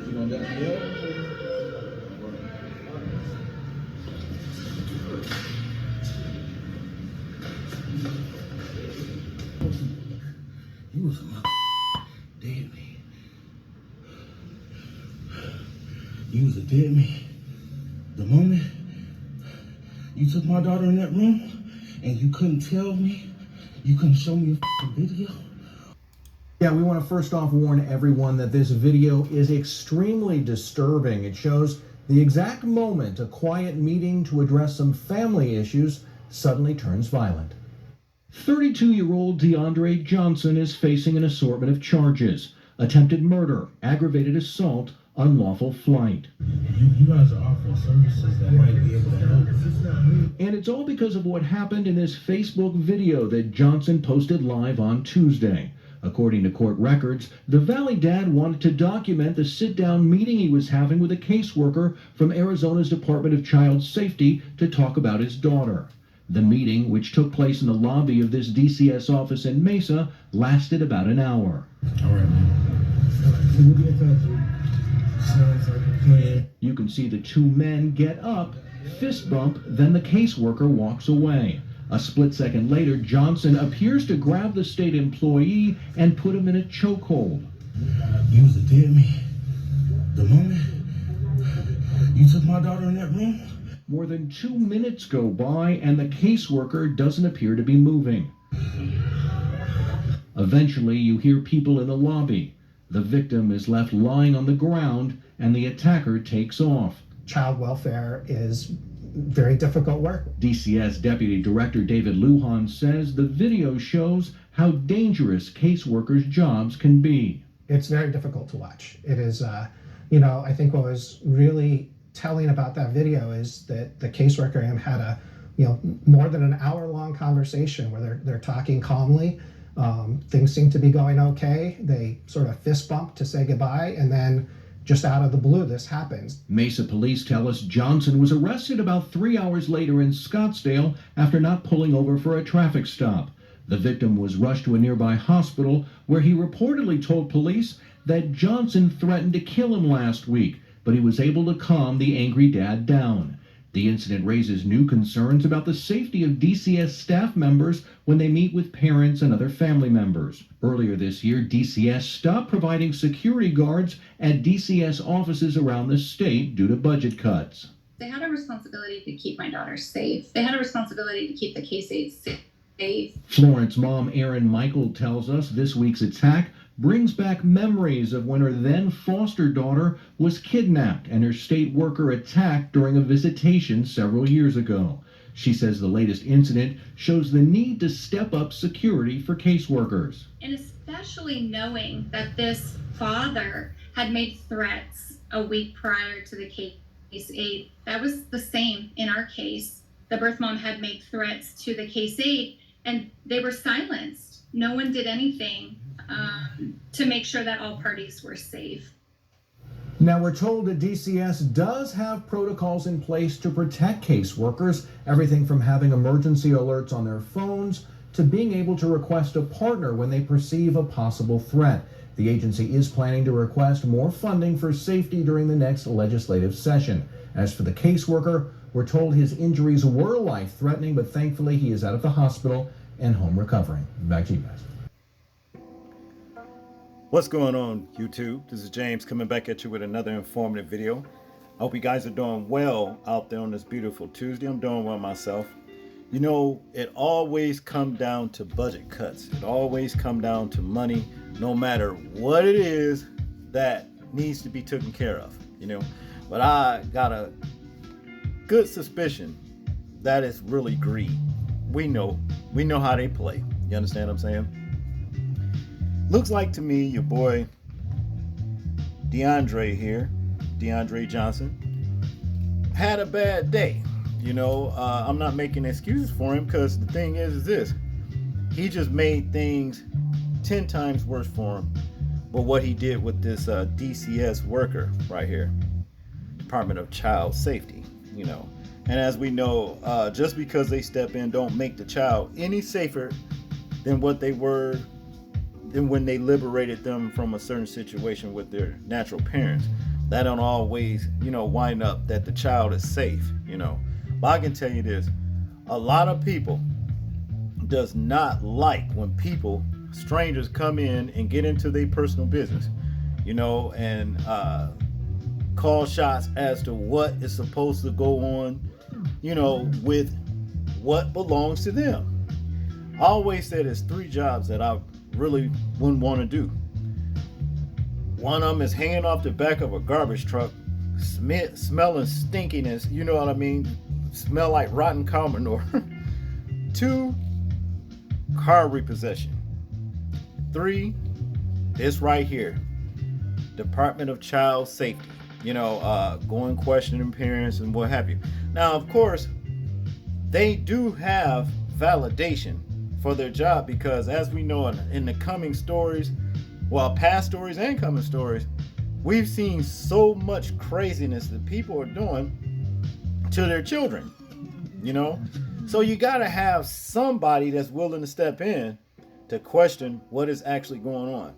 You want that? Yeah. You was a dead man. You was a dead man. The moment you took my daughter in that room and you couldn't tell me, you couldn't show me a video. Yeah, we want to first off warn everyone that this video is extremely disturbing. It shows the exact moment a quiet meeting to address some family issues suddenly turns violent. 32-year-old DeAndre Johnson is facing an assortment of charges: attempted murder, aggravated assault, unlawful flight. You guys are offering services that might be able to help. And it's all because of what happened in this Facebook video that Johnson posted live on Tuesday. According to court records, the Valley dad wanted to document the sit-down meeting he was having with a caseworker from Arizona's Department of Child Safety to talk about his daughter. The meeting, which took place in the lobby of this DCS office in Mesa, lasted about an hour. All right, man. We'll be in touch. Sounds like a plan. You can see the two men get up, fist bump, then the caseworker walks away. A split second later, Johnson appears to grab the state employee and put him in a chokehold. You was a dead man. The moment you took my daughter in that room. More than 2 minutes go by and the caseworker doesn't appear to be moving. Eventually, you hear people in the lobby. The victim is left lying on the ground and the attacker takes off. Child welfare is very difficult work. DCS Deputy Director David Lujan says the video shows how dangerous caseworkers' jobs can be. It's very difficult to watch. It is, I think what was really telling about that video is that the caseworker had a, more than an hour-long conversation where they're talking calmly. Things seem to be going okay. They sort of fist bump to say goodbye, and then just out of the blue, this happens. Mesa police tell us Johnson was arrested about 3 hours later in Scottsdale after not pulling over for a traffic stop. The victim was rushed to a nearby hospital where he reportedly told police that Johnson threatened to kill him last week, but he was able to calm the angry dad down. The incident raises new concerns about the safety of DCS staff members when they meet with parents and other family members. Earlier this year, DCS stopped providing security guards at DCS offices around the state due to budget cuts. They had a responsibility to keep my daughter safe. They had a responsibility to keep the case aides safe. Florence mom Erin Michael tells us this week's attack brings back memories of when her then foster daughter was kidnapped and her state worker attacked during a visitation several years ago. She says the latest incident shows the need to step up security for caseworkers. And especially knowing that this father had made threats a week prior to the case aide. That was the same in our case. The birth mom had made threats to the case aide and they were silenced. No one did anything to make sure that all parties were safe. Now, we're told that DCS does have protocols in place to protect caseworkers, everything from having emergency alerts on their phones to being able to request a partner when they perceive a possible threat. The agency is planning to request more funding for safety during the next legislative session. As for the caseworker, we're told his injuries were life-threatening, but thankfully he is out of the hospital and home recovering. Back to you guys. What's going on, YouTube? This is James coming back at you with another informative video. I hope you guys are doing well out there on this beautiful Tuesday. I'm doing well myself. You know, it always comes down to budget cuts. It always comes down to money, no matter what it is that needs to be taken care of, But I got a good suspicion that it's really greed. We know how they play. You understand what I'm saying? Looks like to me your boy DeAndre here, DeAndre Johnson, had a bad day. I'm not making excuses for him, because the thing is this: he just made things 10 times worse for him. But what he did with this DCS worker right here, Department of Child Safety, and as we know, just because they step in don't make the child any safer than what they were than when they liberated them from a certain situation with their natural parents. that don't always, wind up that the child is safe, But I can tell you this, a lot of people does not like when strangers come in and get into their personal business, and call shots as to what is supposed to go on, with what belongs to them. I always say there's 3 jobs that I really wouldn't want to do. One of them is hanging off the back of a garbage truck, smelling stinkiness, you know what I mean? Smell like rotten cow manure. 2, car repossession. 3, this right here, Department of Child Safety. Going questioning parents and what have you. Now, of course, they do have validation for their job because, as we know in the coming stories, past stories and coming stories, we've seen so much craziness that people are doing to their children, So you got to have somebody that's willing to step in to question what is actually going on.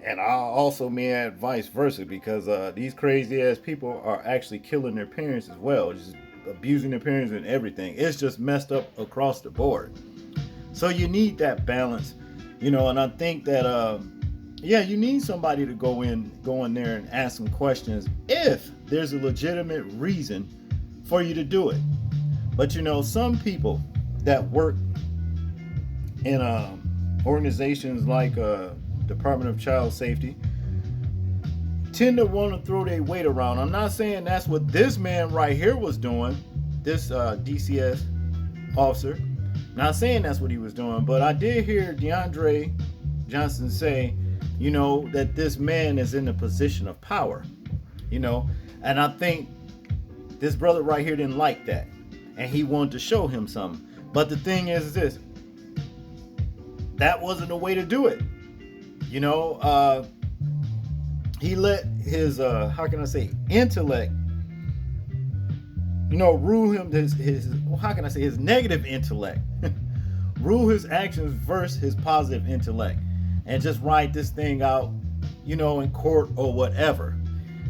And I also may add vice versa, because these crazy ass people are actually killing their parents as well, just abusing their parents and everything. It's just messed up across the board. So you need that balance, and I think that you need somebody to go in there and ask some questions if there's a legitimate reason for you to do it. But some people that work in organizations like Department of Child Safety tend to want to throw their weight around. I'm not saying that's what this man right here was doing, this DCS officer. Not saying that's what he was doing, but I did hear DeAndre Johnson say, that this man is in a position of power, and I think this brother right here didn't like that, and he wanted to show him something. But the thing is this, that wasn't the way to do it. He let his intellect, rule him, his negative intellect rule his actions versus his positive intellect, and just write this thing out, in court or whatever.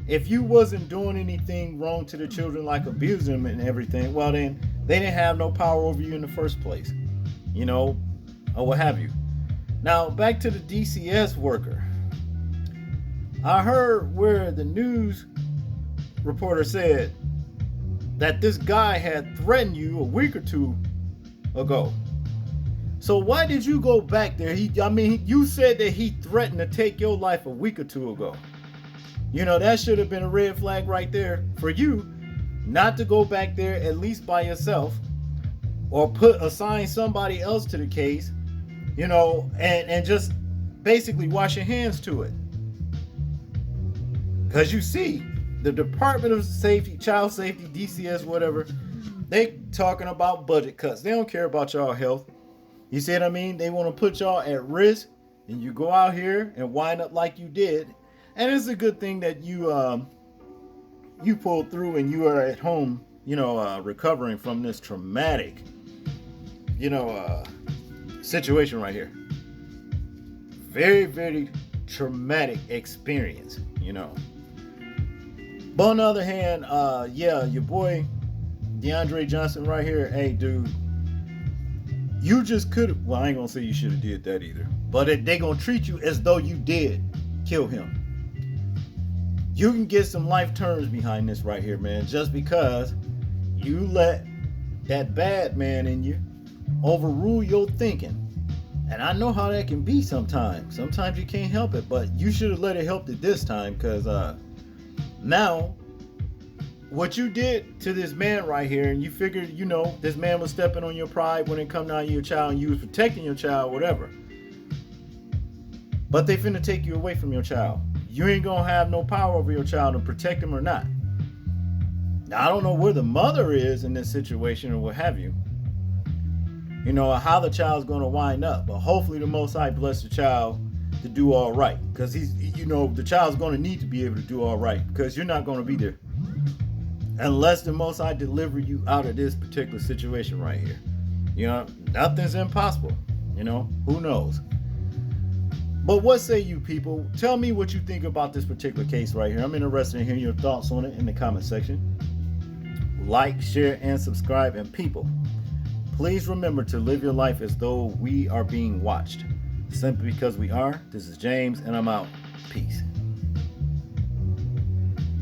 If you wasn't doing anything wrong to the children, like abusing them and everything, well then they didn't have no power over you in the first place, or what have you. Now back to the DCS worker. I heard where the news reporter said that this guy had threatened you a week or 2 ago. So why did you go back there? You said that he threatened to take your life a week or 2 ago. That should have been a red flag right there for you not to go back there, at least by yourself, or assign somebody else to the case, and just basically wash your hands to it. Because you see, the Department of Safety, Child Safety, DCS, whatever, they talking about budget cuts. They don't care about y'all health. You see what I mean? They want to put y'all at risk, and you go out here and wind up like you did. And it's a good thing that you pulled through and you are at home, recovering from this traumatic, situation right here. Very, very traumatic experience, But on the other hand, your boy DeAndre Johnson right here, hey dude, you just could, I ain't gonna say you should have did that either, but they gonna treat you as though you did kill him. You can get some life terms behind this right here, man, just because you let that bad man in you overrule your thinking. And I know how that can be sometimes. Sometimes you can't help it, but you should have let it help it this time, because now what you did to this man right here, and you figured, this man was stepping on your pride when it come down to your child, and you was protecting your child, whatever. But they finna take you away from your child. You ain't gonna have no power over your child to protect him or not. Now, I don't know where the mother is in this situation or what have you. How the child's gonna wind up. But hopefully the Most High bless the child to do all right. Because the child's gonna need to be able to do all right. Because you're not gonna be there unless the Most High deliver you out of this particular situation right here. Nothing's impossible. Who knows? But what say you people? Tell me what you think about this particular case right here. I'm interested in hearing your thoughts on it in the comment section. Like, share, and subscribe. And people, please remember to live your life as though we are being watched. Simply because we are. This is James, and I'm out. Peace.